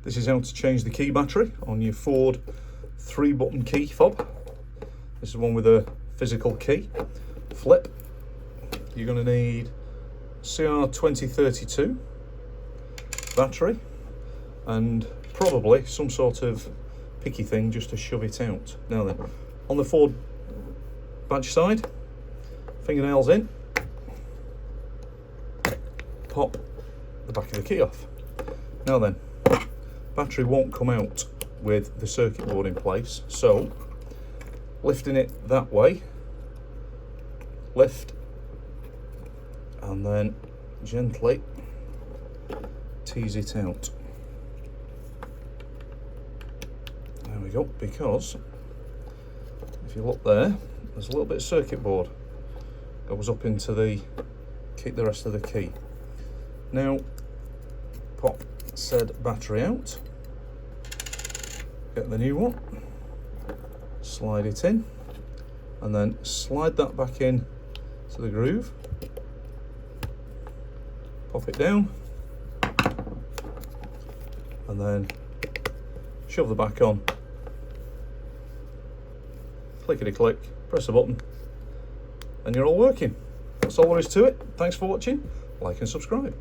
This is how to change the key battery on your Ford 3-button key fob. This is one with a physical key flip. You're going to need CR2032 battery and probably some sort of picky thing just to shove it out. Now then, on the Ford badge side, fingernails in, pop the back of the key off. Now then, battery won't come out with the circuit board in place, so lifting it that way, lift, and then gently tease it out. There we go, because if you look there, there's a little bit of circuit board goes up into the rest of the key. Now, pop said battery out, get the new one, slide it in, and then slide that back in to the groove, pop it down, and then shove the back on, clickety click, press a button, and you're all working. That's all there is to it. Thanks for watching, like and subscribe.